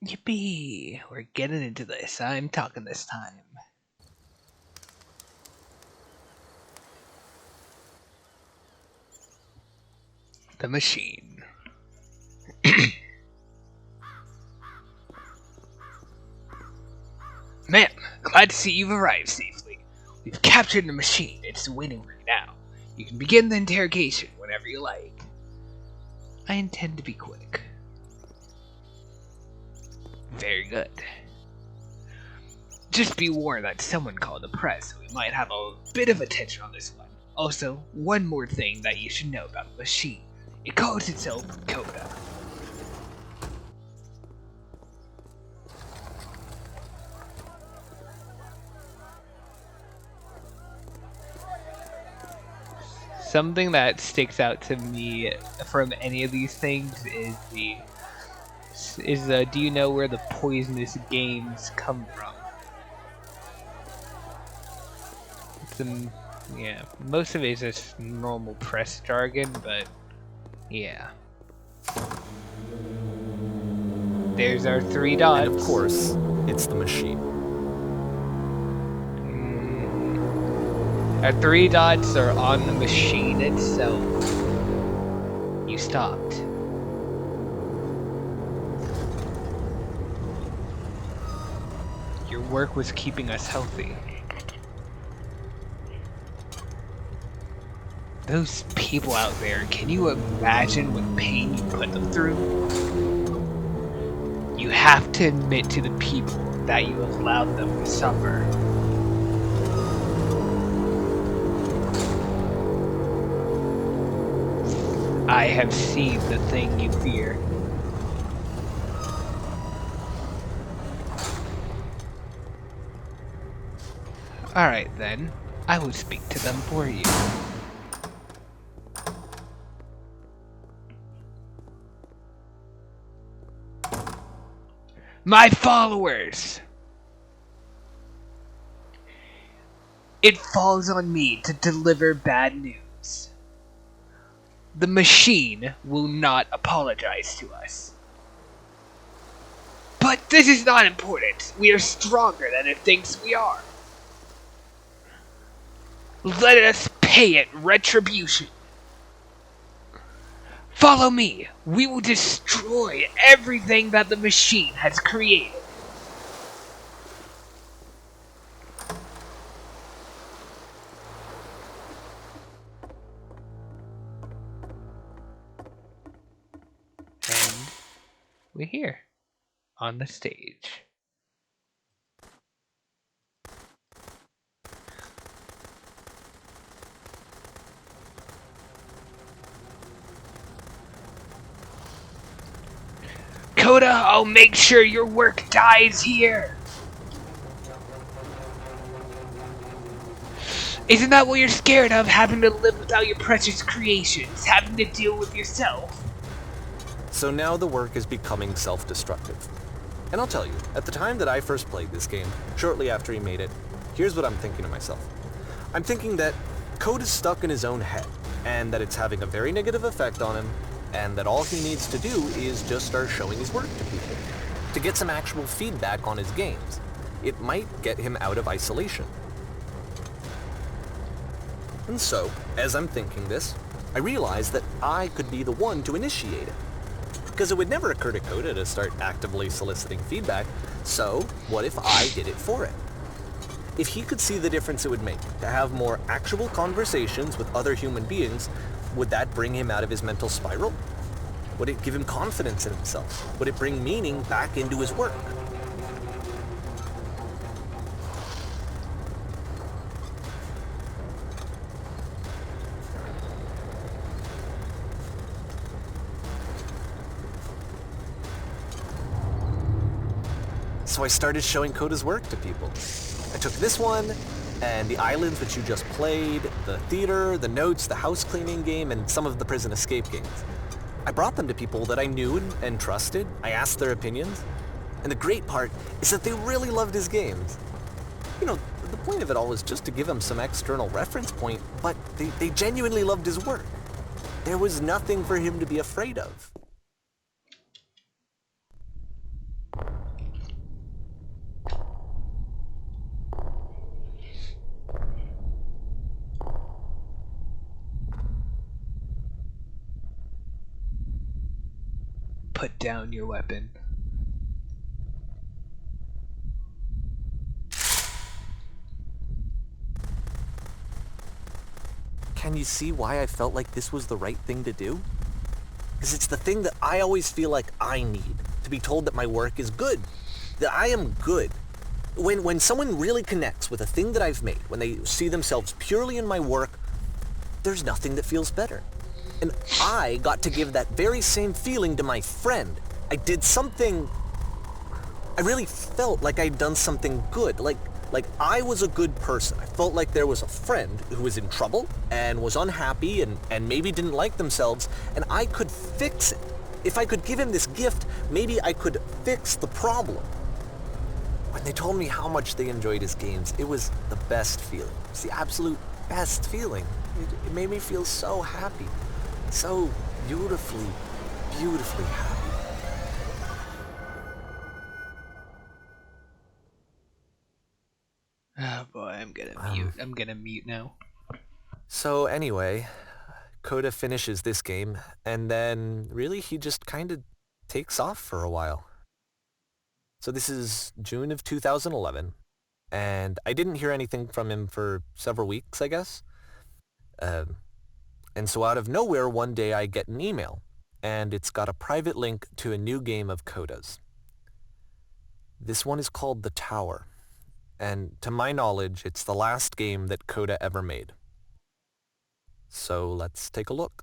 Yippee! We're getting into this. I'm talking this time. The machine. Ma'am, glad to see you've arrived safely. We've captured the machine. It's waiting for you now. You can begin the interrogation whenever you like. I intend to be quick. Very good. Just be warned that someone called the press, so we might have a bit of attention on this one. Also, one more thing that you should know about the machine. It calls itself Coda. Something that sticks out to me from any of these things is do you know where the poisonous games come from? Yeah, most of it is just normal press jargon, but yeah. There's our 3 dots. And of course, it's the machine. Our 3 dots are on the machine itself. You stopped. Your work was keeping us healthy. Those people out there, can you imagine what pain you put them through? You have to admit to the people that you allowed them to suffer. I have seen the thing you fear. Alright then, I will speak to them for you. My followers! It falls on me to deliver bad news. The machine will not apologize to us. But this is not important. We are stronger than it thinks we are. Let us pay it retribution. Follow me. We will destroy everything that the machine has created. And we're here on the stage. Coda, I'll make sure your work dies here. Isn't that what you're scared of, having to live without your precious creations, having to deal with yourself? So now the work is becoming self-destructive. And I'll tell you, at the time that I first played this game, shortly after he made it, here's what I'm thinking to myself. I'm thinking that Code is stuck in his own head, and that it's having a very negative effect on him, and that all he needs to do is just start showing his work to people, to get some actual feedback on his games. It might get him out of isolation. And so, as I'm thinking this, I realize that I could be the one to initiate it. Because it would never occur to Coda to start actively soliciting feedback, so what if I did it for him? If he could see the difference it would make to have more actual conversations with other human beings, would that bring him out of his mental spiral? Would it give him confidence in himself? Would it bring meaning back into his work? So I started showing Coda's work to people. I took this one, and the islands which you just played, the theater, the notes, the house cleaning game, and some of the prison escape games. I brought them to people that I knew and trusted. I asked their opinions. And the great part is that they really loved his games. You know, the point of it all was just to give him some external reference point, but they genuinely loved his work. There was nothing for him to be afraid of. put down your weapon. Can you see why I felt like this was the right thing to do? Because it's the thing that I always feel like I need, to be told that my work is good, that I am good. When someone really connects with a thing that I've made, when they see themselves purely in my work, there's nothing that feels better. And I got to give that very same feeling to my friend. I did something... I really felt like I'd done something good, like I was a good person. I felt like there was a friend who was in trouble and was unhappy and maybe didn't like themselves, and I could fix it. If I could give him this gift, maybe I could fix the problem. When they told me how much they enjoyed his games, it was the best feeling. It was the absolute best feeling. It made me feel so happy. So beautifully, beautifully happy. Oh boy, I'm gonna mute now. So anyway, Coda finishes this game, and then really he just kind of takes off for a while. So this is June of 2011, and I didn't hear anything from him for several weeks, I guess. And so out of nowhere, one day I get an email, and it's got a private link to a new game of Coda's. This one is called The Tower, and to my knowledge, it's the last game that Coda ever made. So let's take a look.